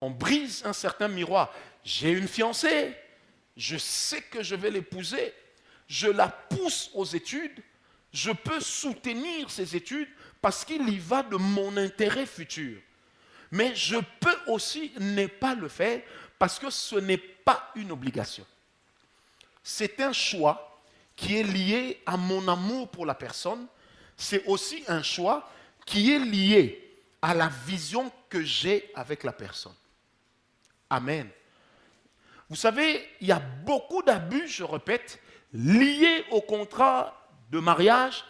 On brise un certain miroir. J'ai une fiancée, je sais que je vais l'épouser, je la pousse aux études, je peux soutenir ses études parce qu'il y va de mon intérêt futur. Mais je peux aussi ne pas le faire parce que ce n'est pas une obligation. C'est un choix qui est lié à mon amour pour la personne. C'est aussi un choix qui est lié à la vision que j'ai avec la personne. Amen. Vous savez, il y a beaucoup d'abus, je répète, liés au contrat de mariage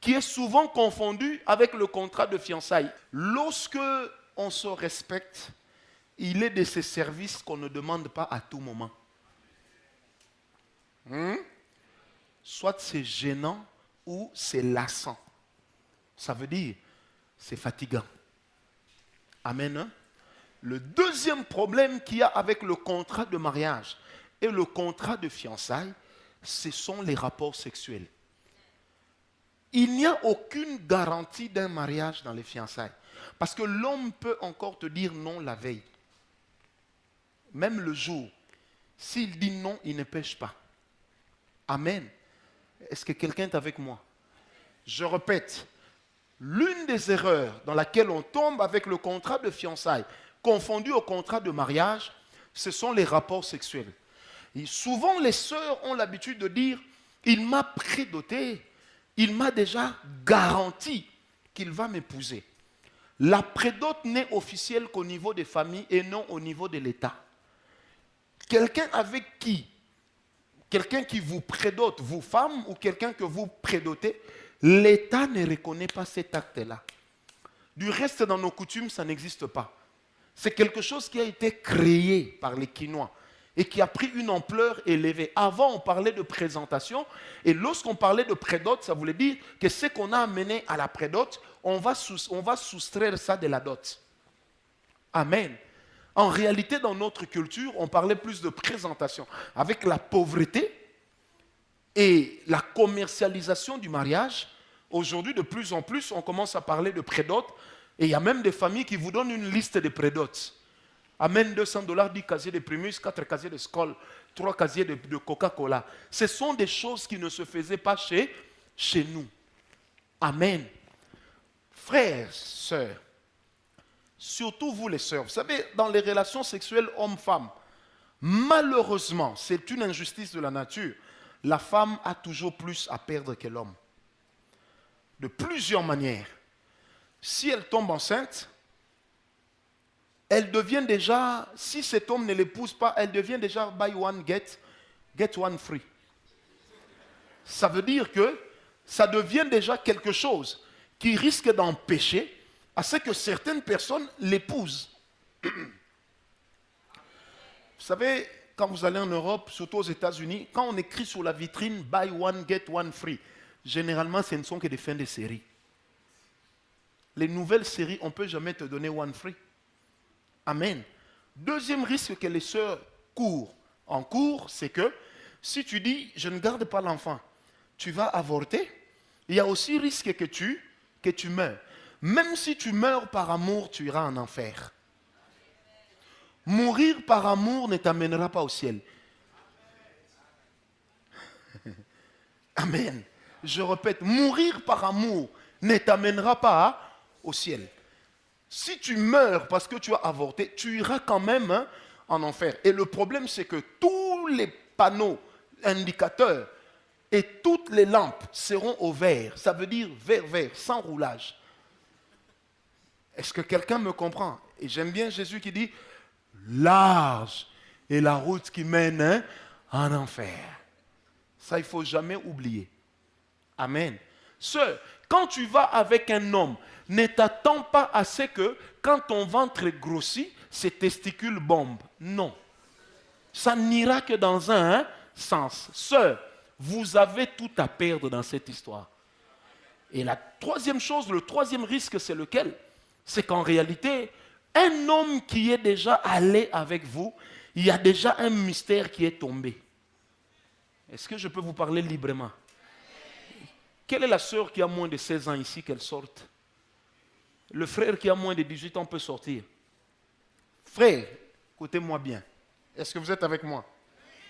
qui est souvent confondu avec le contrat de fiançailles. Lorsque on se respecte, il est de ces services qu'on ne demande pas à tout moment. Soit c'est gênant ou c'est lassant. Ça veut dire, c'est fatigant. Amen. Hein? Le deuxième problème qu'il y a avec le contrat de mariage et le contrat de fiançailles, ce sont les rapports sexuels. Il n'y a aucune garantie d'un mariage dans les fiançailles. Parce que l'homme peut encore te dire non la veille. Même le jour. S'il dit non, il ne pêche pas. Amen. Est-ce que quelqu'un est avec moi? Je répète, l'une des erreurs dans laquelle on tombe avec le contrat de fiançailles, confondu au contrat de mariage, ce sont les rapports sexuels. Et souvent, les sœurs ont l'habitude de dire, il m'a prédoté, il m'a déjà garanti qu'il va m'épouser. La prédote n'est officielle qu'au niveau des familles et non au niveau de l'État. Quelqu'un avec qui, quelqu'un qui vous prédote, vous femmes, ou quelqu'un que vous prédotez, l'État ne reconnaît pas cet acte-là. Du reste, dans nos coutumes, ça n'existe pas. C'est quelque chose qui a été créé par les Quinois et qui a pris une ampleur élevée. Avant, on parlait de présentation, et lorsqu'on parlait de prédote, ça voulait dire que ce qu'on a amené à la prédote, on va soustraire ça de la dot. Amen. En réalité, dans notre culture, on parlait plus de présentation. Avec la pauvreté et la commercialisation du mariage, aujourd'hui, de plus en plus, on commence à parler de prédote. Et il y a même des familles qui vous donnent une liste de prédotes. Amène $200, 10 casiers de Primus, 4 casiers de Skol, 3 casiers de Coca-Cola. Ce sont des choses qui ne se faisaient pas chez nous. Amen. Frères, sœurs, surtout vous les sœurs, vous savez, dans les relations sexuelles homme-femme, malheureusement, c'est une injustice de la nature, la femme a toujours plus à perdre que l'homme. De plusieurs manières. Si elle tombe enceinte, elle devient déjà, si cet homme ne l'épouse pas, elle devient déjà buy one, get one free. Ça veut dire que ça devient déjà quelque chose qui risque d'empêcher à ce que certaines personnes l'épousent. Vous savez, quand vous allez en Europe, surtout aux États-Unis, quand on écrit sur la vitrine « Buy one, get one free », généralement, ce ne sont que des fins de série. Les nouvelles séries, on ne peut jamais te donner one free. Amen. Deuxième risque que les sœurs encourent, c'est que si tu dis « je ne garde pas l'enfant », tu vas avorter, il y a aussi risque que tu meurs. Même si tu meurs par amour, tu iras en enfer. Mourir par amour ne t'amènera pas au ciel. Amen. Je répète, mourir par amour ne t'amènera pas au ciel. Si tu meurs parce que tu as avorté, tu iras quand même en enfer. Et le problème, c'est que tous les panneaux indicateurs et toutes les lampes seront au vert. Ça veut dire vert, sans roulage. Est-ce que quelqu'un me comprend? Et j'aime bien Jésus qui dit, large est la route qui mène en enfer. Ça, il ne faut jamais oublier. Amen. Sœur, quand tu vas avec un homme, ne t'attends pas à ce que, quand ton ventre grossit, ses testicules bombent. Non. Ça n'ira que dans un sens. Sœur, vous avez tout à perdre dans cette histoire. Et la troisième chose, le troisième risque, c'est lequel? C'est qu'en réalité, un homme qui est déjà allé avec vous, il y a déjà un mystère qui est tombé. Est-ce que je peux vous parler librement? Quelle est la sœur qui a moins de 16 ans ici qu'elle sorte? Le frère qui a moins de 18 ans peut sortir. Frère, Écoutez-moi bien. Est-ce que vous êtes avec moi?